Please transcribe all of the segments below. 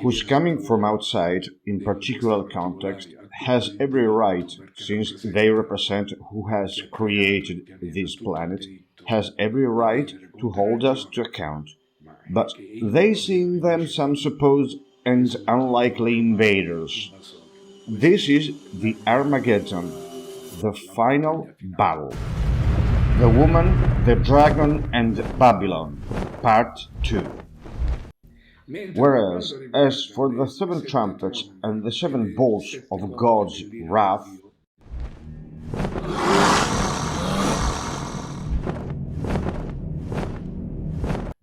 who's coming from outside, in particular context, has every right, since they represent who has created this planet, has every right to hold us to account. But they see in them some supposed and unlikely invaders. This is the Armageddon, the final battle. The Woman, the Dragon, and Babylon, Part 2. Whereas, as for the seven trumpets and the seven bowls of God's wrath,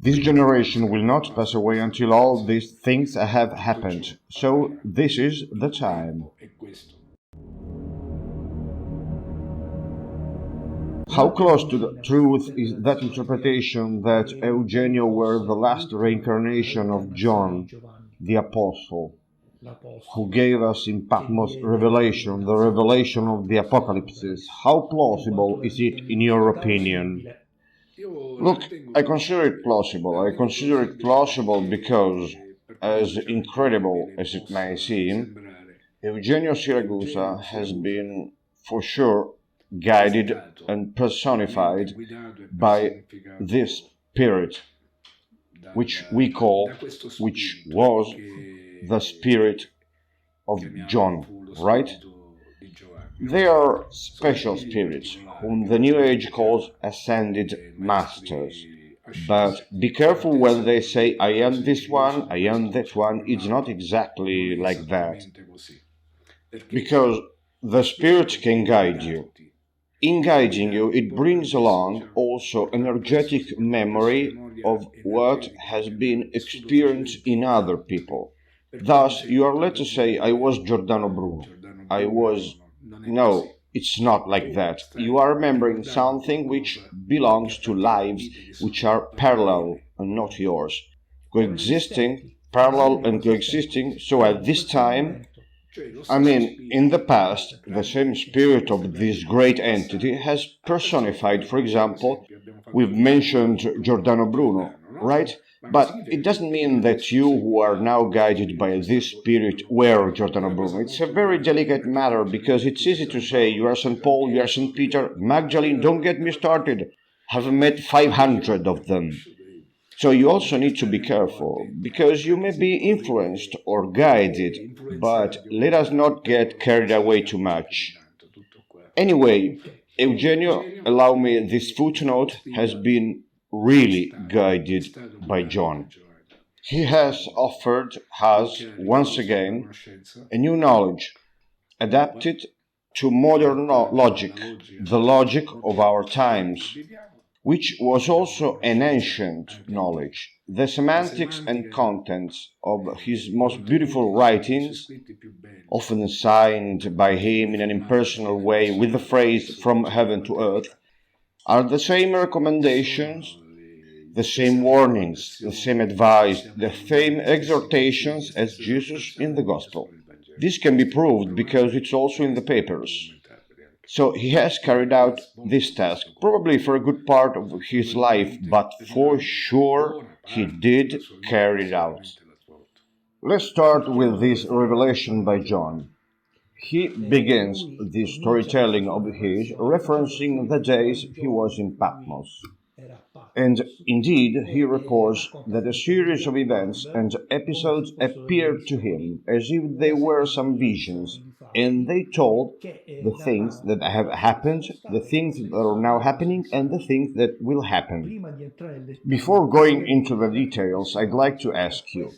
this generation will not pass away until all these things have happened, so this is the time. How close to the truth is that interpretation that Eugenio were the last reincarnation of John, the Apostle, who gave us in Patmos revelation, the revelation of the Apocalypse? How plausible is it in your opinion? Look, I consider it plausible. I consider it plausible because, as incredible as it may seem, Eugenio Siragusa has been, for sure, guided and personified by this spirit, which was the spirit of John, right? They are special spirits, whom the New Age calls ascended masters. But be careful when they say, I am this one, I am that one. It's not exactly like that. Because the spirit can guide you. In guiding you, it brings along also energetic memory of what has been experienced in other people. Thus, you are led to say, I was Giordano Bruno. No, it's not like that. You are remembering something which belongs to lives which are parallel and not yours. Coexisting, parallel and coexisting, so at this time, in the past, the same spirit of this great entity has personified, for example, we've mentioned Giordano Bruno, right? But it doesn't mean that you who are now guided by this spirit were Giordano Bruno. It's a very delicate matter because it's easy to say you are St. Paul, you are St. Peter, Magdalene, don't get me started. Have met 500 of them. So you also need to be careful, because you may be influenced or guided, but let us not get carried away too much. Anyway, Eugenio, allow me, this footnote has been really guided by John. He has offered us, once again, a new knowledge, adapted to modern logic, the logic of our times, which was also an ancient knowledge. The semantics and contents of his most beautiful writings, often signed by him in an impersonal way with the phrase "from heaven to earth," are the same recommendations, the same warnings, the same advice, the same exhortations as Jesus in the Gospel. This can be proved because it's also in the papers. So he has carried out this task, probably for a good part of his life, but for sure he did carry it out. Let's start with this revelation by John. He begins this storytelling of his referencing the days he was in Patmos. And indeed, he reports that a series of events and episodes appeared to him as if they were some visions, and they told the things that have happened, the things that are now happening, and the things that will happen. Before going into the details, I'd like to ask you,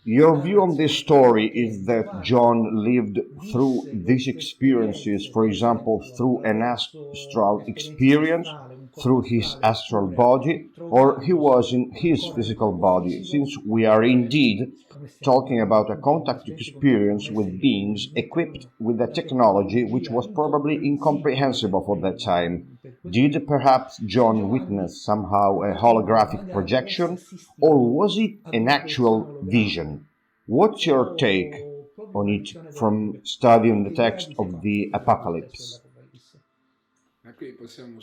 your view on this story is that John lived through these experiences, for example, through an astral experience, through his astral body, or he was in his physical body, since we are indeed talking about a contact experience with beings equipped with a technology which was probably incomprehensible for that time. Did perhaps John witness somehow a holographic projection, or was it an actual vision? What's your take on it from studying the text of the Apocalypse?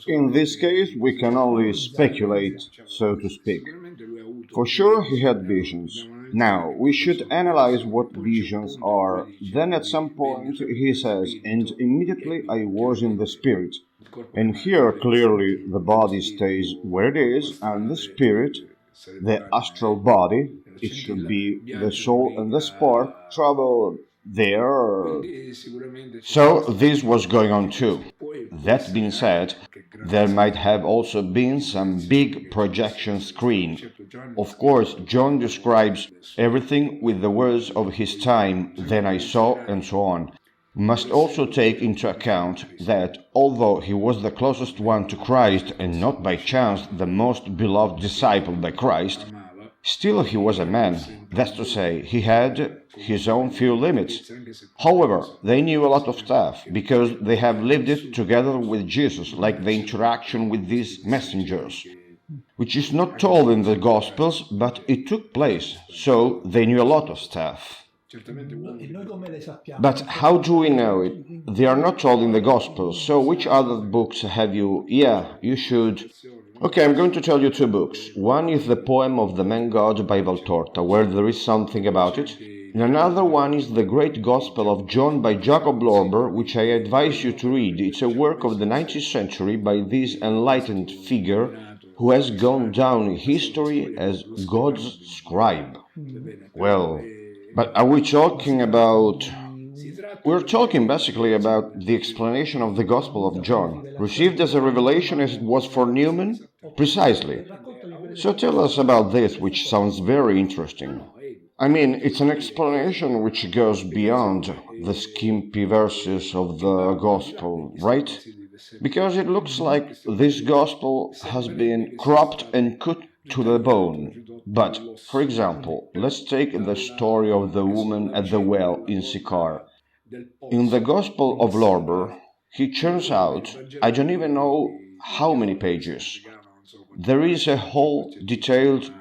In this case, we can only speculate, so to speak. For sure, he had visions. Now, we should analyze what visions are. Then at some point he says, and immediately I was in the spirit. And here clearly the body stays where it is, and the spirit, the astral body, it should be the soul and the spark, travel there. So this was going on too. That being said, there might have also been some big projection screen. Of course, John describes everything with the words of his time, then I saw, and so on. We must also take into account that although he was the closest one to Christ and not by chance the most beloved disciple by Christ, still he was a man. That's to say, he had his own few limits. However, they knew a lot of stuff because they have lived it together with Jesus, like the interaction with these messengers, which is not told in the Gospels, but it took place, so they knew a lot of stuff. But how do we know it? They are not told in the Gospels, so which other books have you? Yeah, you should. Okay, I'm going to tell you two books. One is the poem of the man God by Valtorta, where there is something about it. And another one is the Great Gospel of John by Jacob Lorber, which I advise you to read. It's a work of the 19th century by this enlightened figure who has gone down in history as God's scribe. Well, but are we talking about... We're talking basically about the explanation of the Gospel of John, received as a revelation as it was for Newman? Precisely. So tell us about this, which sounds very interesting. I mean, it's an explanation which goes beyond the skimpy verses of the Gospel, right? Because it looks like this Gospel has been cropped and cut to the bone. But, for example, let's take the story of the woman at the well in Sychar. In the Gospel of Lorber, he churns out, I don't even know how many pages. There is a whole detailed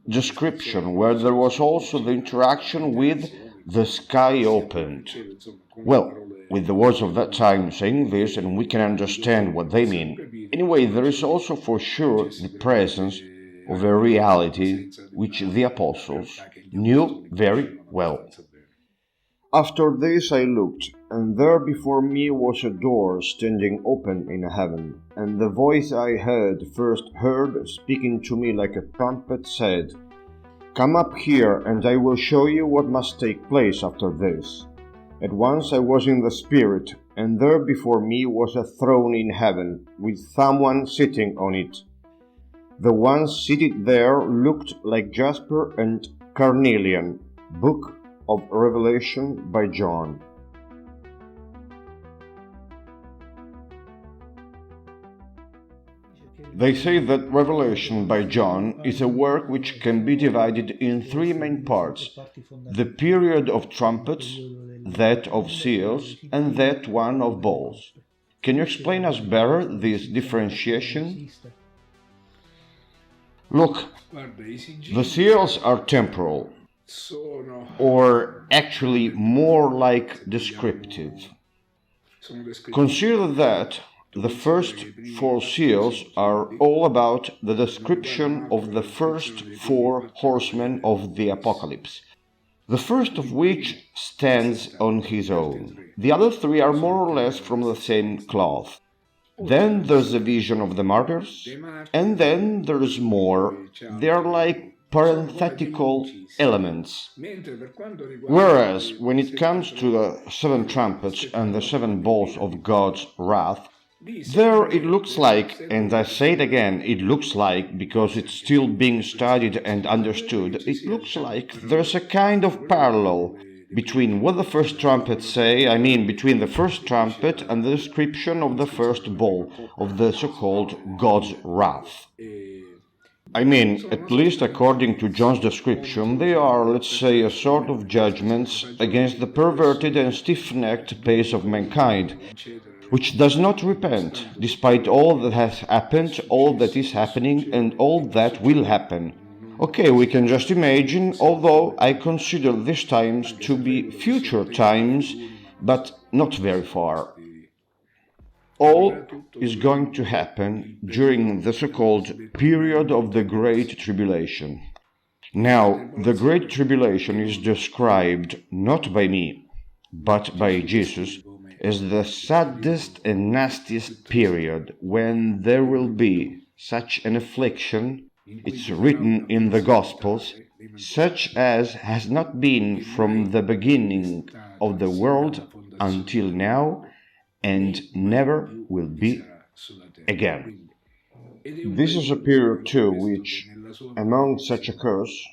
description where there was also the interaction with the sky opened. Well, with the words of that time saying this, and we can understand what they mean. Anyway, there is also for sure the presence of a reality which the apostles knew very well. After this I looked, and there before me was a door standing open in heaven, and the voice I had first heard speaking to me like a trumpet said, Come up here, and I will show you what must take place after this. At once I was in the Spirit, and there before me was a throne in heaven, with someone sitting on it. The one seated there looked like jasper and carnelian. Book of Revelation by John. They say that Revelation by John is a work which can be divided in three main parts: the period of trumpets, that of seals, and that one of bowls. Can you explain us better this differentiation? Look, the seals are temporal, or actually more like descriptive. Consider that the first four seals are all about the description of the first four horsemen of the Apocalypse, the first of which stands on his own. The other three are more or less from the same cloth. Then there's the vision of the martyrs, and then there's more. They are like parenthetical elements. Whereas, when it comes to the seven trumpets and the seven bowls of God's wrath, there it looks like, and I say it again, it looks like, because it's still being studied and understood, it looks like there's a kind of parallel between what the first trumpets say, I mean between the first trumpet and the description of the first bowl of the so-called God's wrath. I mean, at least according to John's description, they are, let's say, a sort of judgments against the perverted and stiff-necked pace of mankind, which does not repent, despite all that has happened, all that is happening, and all that will happen. Okay, we can just imagine, although I consider these times to be future times, but not very far. All is going to happen during the so-called period of the Great Tribulation. Now, the Great Tribulation is described not by me, but by Jesus as the saddest and nastiest period when there will be such an affliction, it's written in the Gospels, such as has not been from the beginning of the world until now and never will be again. This is a period too which, among such a curse,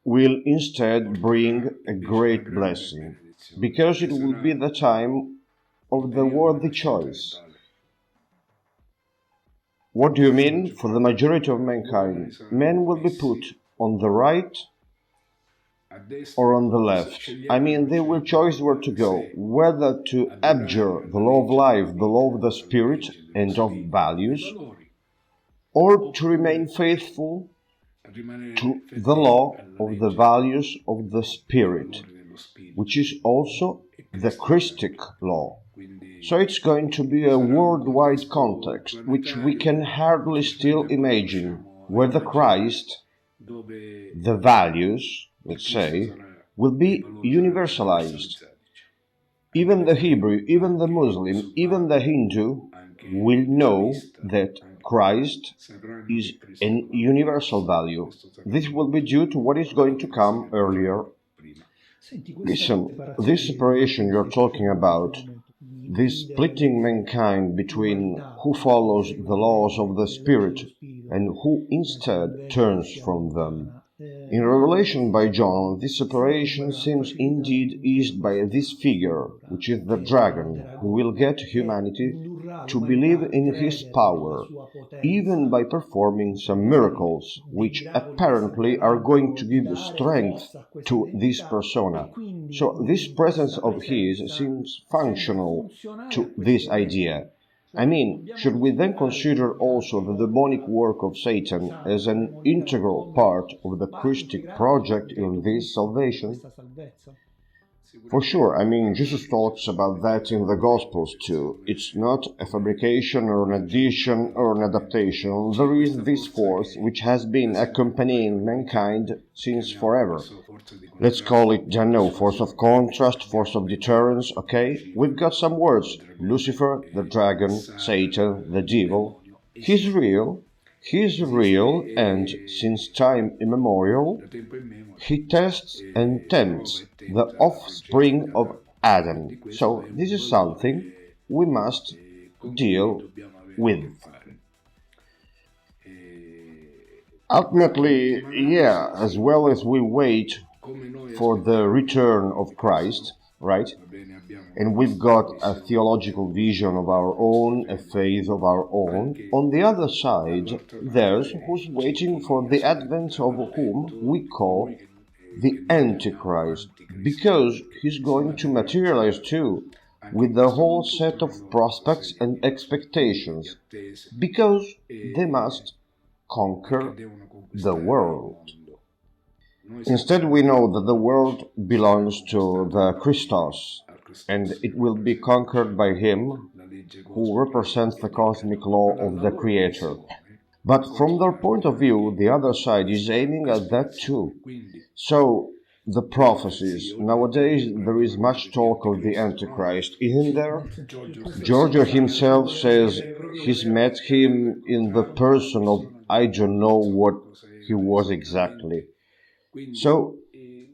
will instead bring a great blessing, because it will be the time of the worthy choice. What do you mean? For the majority of mankind, men will be put on the right or on the left. I mean, they will choose where to go, whether to abjure the law of life, the law of the spirit and of values, or to remain faithful to the law of the values of the spirit, which is also the Christic law. So it's going to be a worldwide context, which we can hardly still imagine, where the Christ, the values, let's say, will be universalized. Even the Hebrew, even the Muslim, even the Hindu will know that Christ is an universal value. This will be due to what is going to come earlier. Listen, this separation you're talking about, this splitting mankind between who follows the laws of the Spirit and who instead turns from them. In Revelation by John, this separation seems indeed eased by this figure, which is the dragon, who will get humanity to believe in his power, even by performing some miracles, which apparently are going to give strength to this persona. So this presence of his seems functional to this idea. I mean, should we then consider also the demonic work of Satan as an integral part of the Christic project in this salvation? For sure, I mean, Jesus talks about that in the Gospels too. It's not a fabrication or an addition or an adaptation. There is this force which has been accompanying mankind since forever. Let's call it, force of contrast, force of deterrence, okay? We've got some words. Lucifer, the dragon, Satan, the devil. He's real, and since time immemorial, he tests and tempts the offspring of Adam. So this is something we must deal with. Ultimately, as well as we wait for the return of Christ, right? And we've got a theological vision of our own, a faith of our own. On the other side, there's who's waiting for the advent of whom we call the Antichrist, because he's going to materialize too, with the whole set of prospects and expectations, because they must conquer the world. Instead, we know that the world belongs to the Christos, and it will be conquered by him who represents the cosmic law of the Creator. But from their point of view, the other side is aiming at that too. So, the prophecies. Nowadays, there is much talk of the Antichrist, isn't there? Giorgio himself says he's met him in the person of I don't know what he was exactly. So,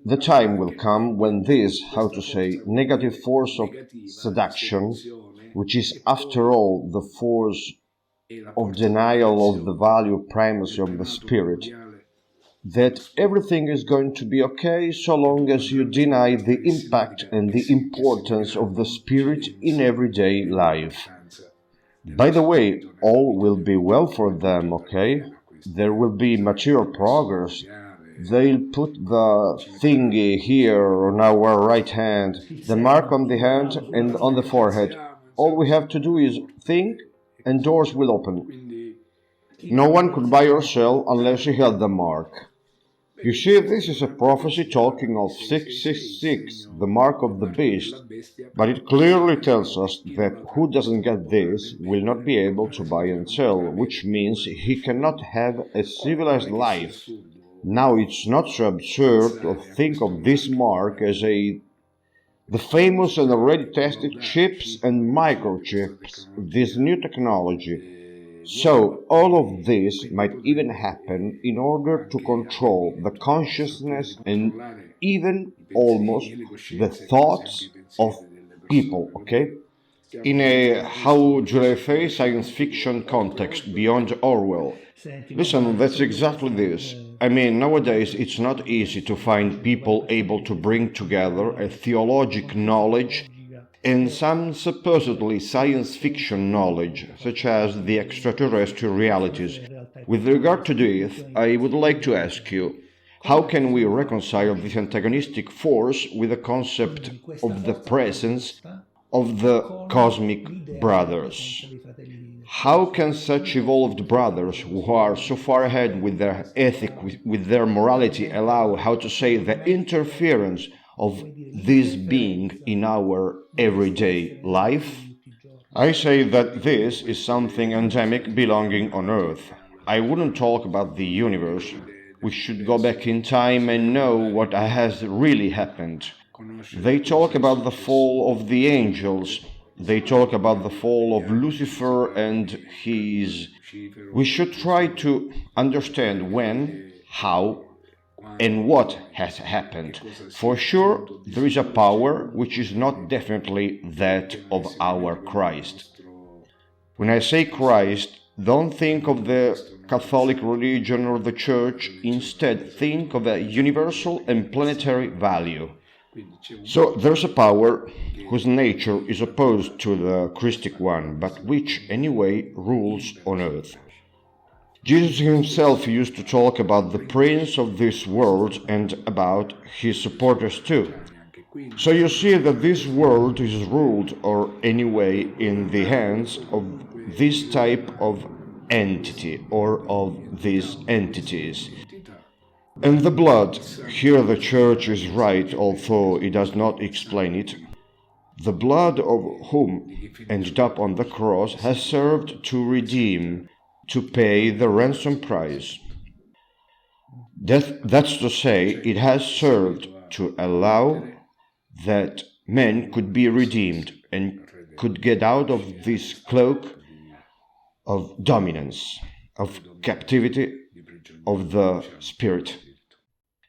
the time will come when this, negative force of seduction, which is after all the force of denial of the value primacy of the spirit, that everything is going to be okay so long as you deny the impact and the importance of the spirit in everyday life. By the way, all will be well for them, okay? There will be material progress. They'll put the thingy here on our right hand, the mark on the hand and on the forehead. All we have to do is think and doors will open. No one could buy or sell unless he held the mark. You see, this is a prophecy talking of 666, the mark of the beast, but it clearly tells us that who doesn't get this will not be able to buy and sell, which means he cannot have a civilized life. Now, it's not so absurd to think of this mark as the famous and already tested chips and microchips, this new technology. So, all of this might even happen in order to control the consciousness and even almost the thoughts of people, okay? In a, how do I say, science fiction context beyond Orwell. Listen, that's exactly this. I mean, nowadays it's not easy to find people able to bring together a theologic knowledge and some supposedly science fiction knowledge, such as the extraterrestrial realities. With regard to this, I would like to ask you, how can we reconcile this antagonistic force with the concept of the presence of the cosmic brothers? How can such evolved brothers, who are so far ahead with their ethic, with their morality, allow, how to say, the interference of this being in our everyday life? I say that this is something endemic belonging on Earth. I wouldn't talk about the universe. We should go back in time and know what has really happened. They talk about the fall of the angels. They talk about the fall of Lucifer and his... We should try to understand when, how, and what has happened. For sure, there is a power which is not definitely that of our Christ. When I say Christ, don't think of the Catholic religion or the Church. Instead, think of a universal and planetary value. So there's a power whose nature is opposed to the Christic one, but which anyway rules on earth. Jesus himself used to talk about the prince of this world and about his supporters too. So you see that this world is ruled, or anyway in the hands of this type of entity or of these entities. And the blood, here the Church is right, although it does not explain it. The blood of whom ended up on the cross has served to redeem, to pay the ransom price. That's to say, it has served to allow that men could be redeemed and could get out of this cloak of dominance, of captivity of the spirit.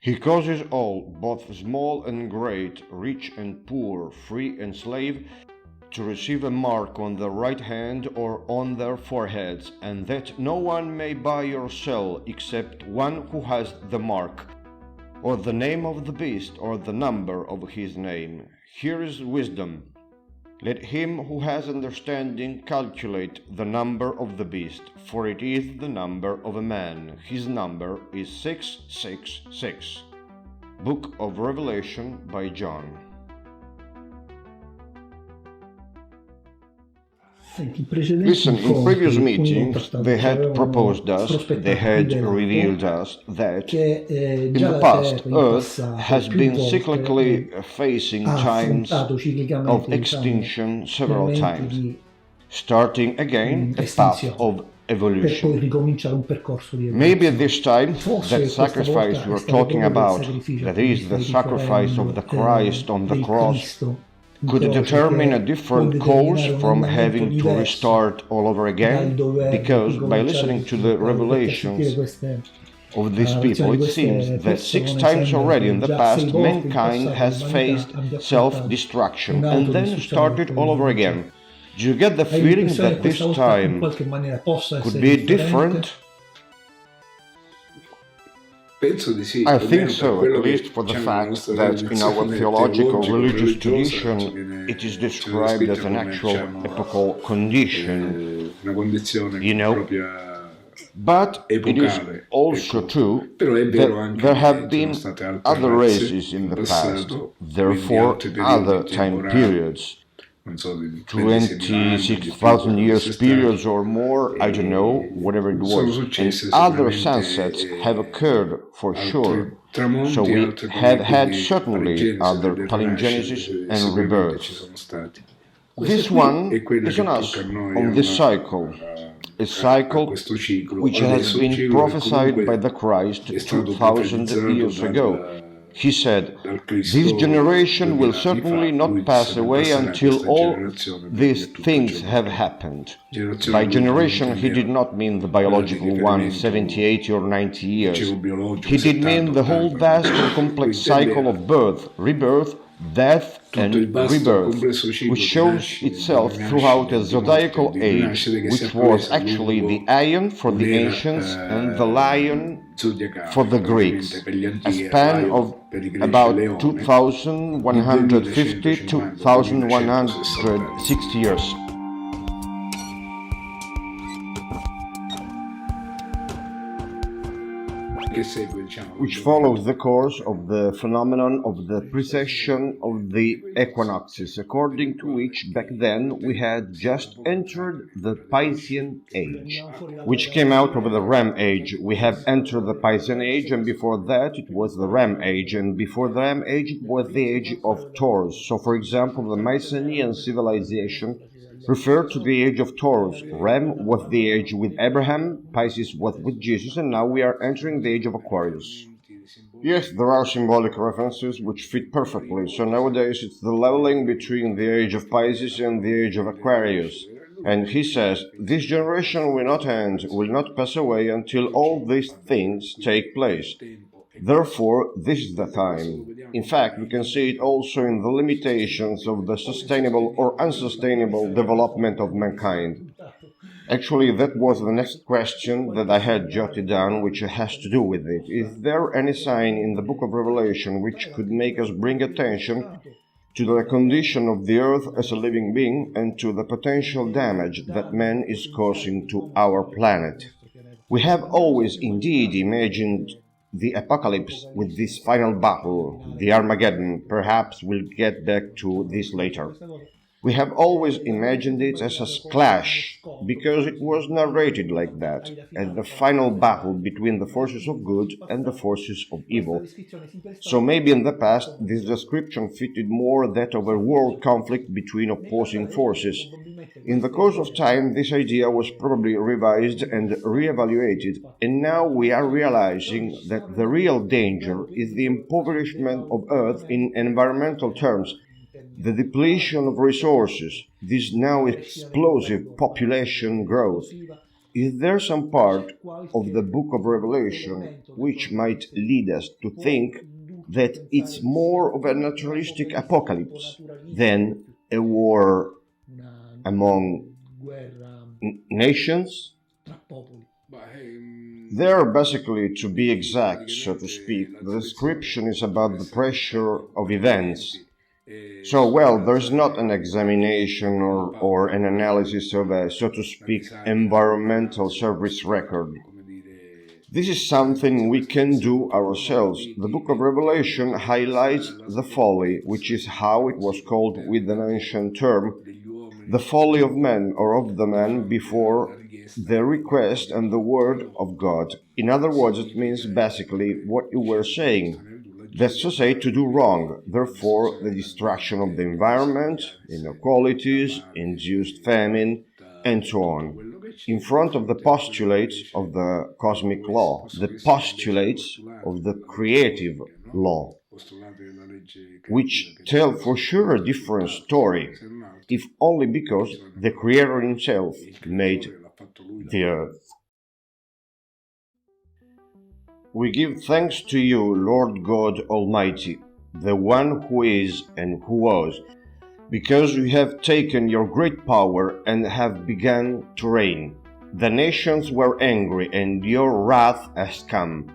He causes all, both small and great, rich and poor, free and slave, to receive a mark on the right hand or on their foreheads, and that no one may buy or sell except one who has the mark, or the name of the beast, or the number of his name. Here is wisdom. Let him who has understanding calculate the number of the beast, for it is the number of a man. His number is 666. Book of Revelation by John. Listen, in previous meetings they had proposed us, they had revealed us that in the past Earth has been cyclically facing times of extinction several times, starting again a path of evolution. Maybe this time that sacrifice we are talking about, that is the sacrifice of the Christ on the cross, could determine a different course from having to restart all over again, because by listening to the revelations of these people, it seems that 6 times already in the past mankind has faced self-destruction and then started all over again. Do you get the feeling that this time could be different? I think so, at least for the fact that in our theological religious tradition it is described as an actual epochal condition, you know. But it is also true that there have been other races in the past, therefore other time periods. 26,000 years periods or more, I don't know, whatever it was. And other sunsets have occurred for sure. So we have had certainly other palingenesis and rebirths. This one is on us, on this cycle, a cycle which has been prophesied by the Christ 2000 years ago. He said, "This generation will certainly not pass away until all these things have happened." By generation, he did not mean the biological one, 70, 80 or 90 years. He did mean the whole vast and complex cycle of birth, rebirth, death and rebirth, which shows itself throughout a zodiacal age, which was actually the Ion for the ancients and the Lion for the Greeks, a span of about 2150 to 2160 years. Which follows the course of the phenomenon of the precession of the equinoxes, according to which back then we had just entered the Piscean age, which came out of the Ram age. We have entered the Piscean age, and before that it was the Ram age, and before the Ram age it was the age of Taurus. So, for example, the Mycenaean civilization referred to the age of Taurus. Ram was the age with Abraham, Pisces was with Jesus, and now we are entering the age of Aquarius. Yes, there are symbolic references which fit perfectly, so nowadays it's the leveling between the age of Pisces and the age of Aquarius. And he says, this generation will not end, will not pass away until all these things take place. Therefore, this is the time. In fact, we can see it also in the limitations of the sustainable or unsustainable development of mankind. Actually, that was the next question that I had jotted down, which has to do with it. Is there any sign in the book of Revelation which could make us bring attention to the condition of the earth as a living being and to the potential damage that man is causing to our planet? We have always indeed imagined the apocalypse with this final battle, the Armageddon. Perhaps we'll get back to this later. We have always imagined it as a clash, because it was narrated like that, as the final battle between the forces of good and the forces of evil. So maybe in the past this description fitted more that of a world conflict between opposing forces. In the course of time, this idea was probably revised and re-evaluated, and now we are realizing that the real danger is the impoverishment of Earth in environmental terms, the depletion of resources, this now explosive population growth. Is there some part of the book of Revelation which might lead us to think that it's more of a naturalistic apocalypse than a war among nations? There, basically, to be exact, so to speak, the description is about the pressure of events. So, well, there's not an examination or an analysis of a, so to speak, environmental service record. This is something we can do ourselves. The book of Revelation highlights the folly, which is how it was called with an ancient term, the folly of men or of the man before the request and the word of God. In other words, it means basically what you were saying. That's to say, to do wrong, therefore the destruction of the environment, inequalities, induced famine, and so on. In front of the postulates of the cosmic law, the postulates of the creative law, which tell for sure a different story, if only because the Creator himself made the earth. We give thanks to you, Lord God Almighty, the one who is and who was, because you have taken your great power and have begun to reign. The nations were angry, and your wrath has come.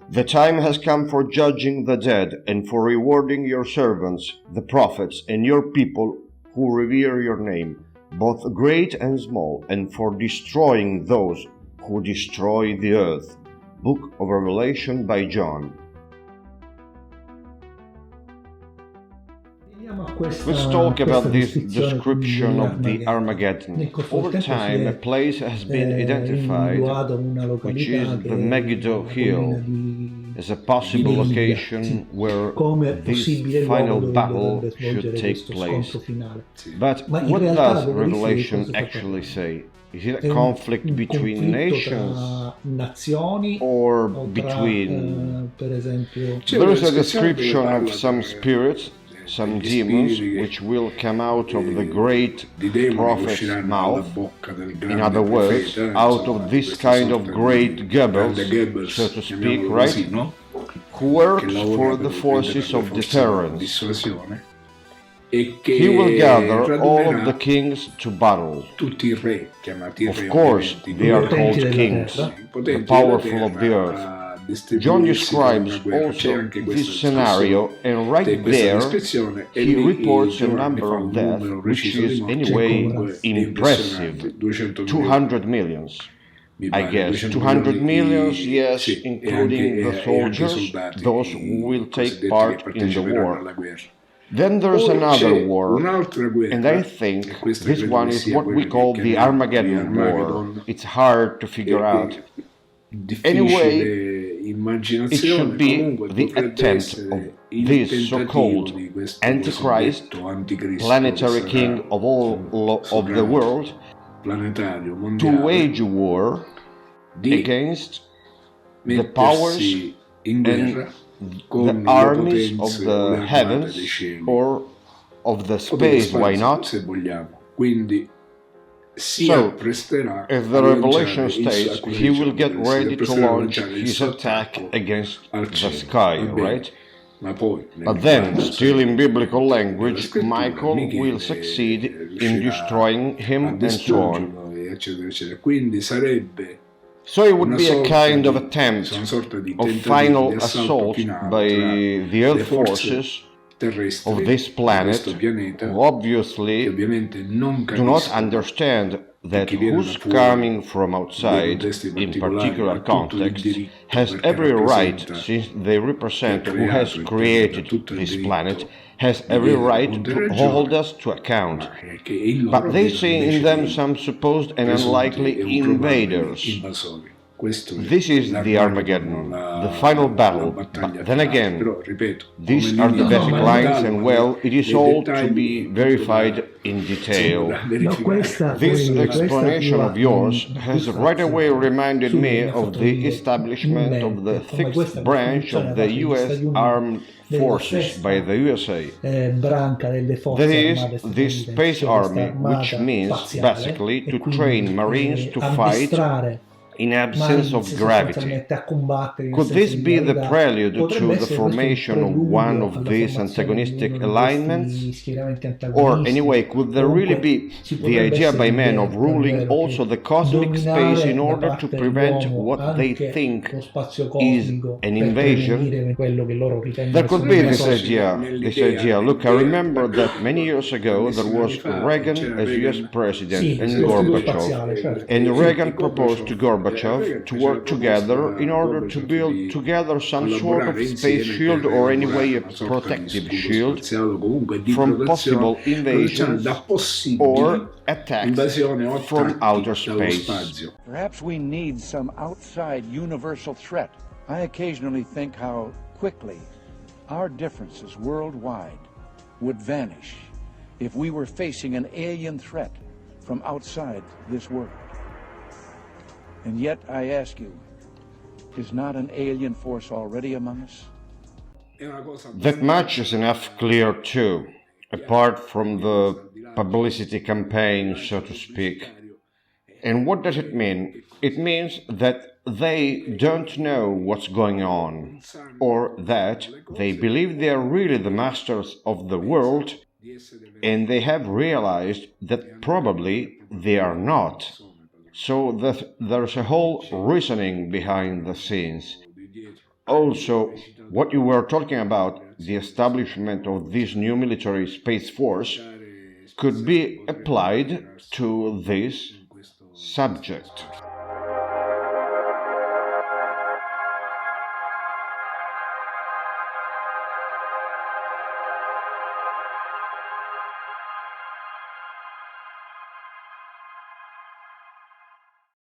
The time has come for judging the dead and for rewarding your servants, the prophets, and your people who revere your name, both great and small, and for destroying those who destroy the earth. Book of Revelation by John. Let's talk about this description of the Armageddon. Over time, a place has been identified, which is the Megiddo Hill, as a possible location where this final battle should take place. But what does Revelation actually say? Is it a conflict between nations or between... There is a description of some spirits, some demons, which will come out of the great prophet's mouth, in other words, out of this kind of great Goebbels, so to speak, right, who works for the forces of deterrence. He will gather all of the kings to battle. Of course, they are called kings, the powerful of the earth. John describes also this scenario, and right there he reports a number of deaths, which is anyway impressive. 200 millions. I guess 200 millions, yes, including the soldiers, those who will take part in the war. Then there's another war, and I think this one is what we call the Armageddon War. It's hard to figure out. Anyway, it should be the attempt of this so-called Antichrist, planetary king of all of the world, to wage war against the powers and the armies of the heavens or of the space, why not? So, as the Revelation states, he will get ready to launch his attack against the sky, right? But then, still in biblical language, Michael will succeed in destroying him and so on. So it would be a kind of attempt of final assault by the Earth forces of this planet, who obviously do not understand that who's coming from outside, in particular context, has every right, since they represent who has created this planet, has every right to hold us to account. But they see in them some supposed and unlikely invaders. This is the Armageddon, the final battle, but then again, these are the basic lines, and well, it is all to be verified in detail. This explanation of yours has right away reminded me of the establishment of the sixth branch of the U.S. Armed Forces by the USA. That is, the Space Army, which means basically to train Marines to fight in absence of gravity. Could this be the prelude to the formation of one of these antagonistic alignments? Or anyway, could there really be the idea by men of ruling also the cosmic space in order to prevent what they think is an invasion? There could be this idea. Look, I remember that many years ago there was Reagan as US President and Gorbachev, and Reagan proposed to Gorbachev to work together in order to build together some sort of space shield, or anyway a protective shield from possible invasions or attacks from outer space. Perhaps we need some outside universal threat. I occasionally think how quickly our differences worldwide would vanish if we were facing an alien threat from outside this world. And yet, I ask you, is not an alien force already among us? That much is enough clear too, apart from the publicity campaign, so to speak. And what does it mean? It means that they don't know what's going on, or that they believe they are really the masters of the world, and they have realized that probably they are not. So that there's a whole reasoning behind the scenes. Also, what you were talking about, the establishment of this new military space force, could be applied to this subject.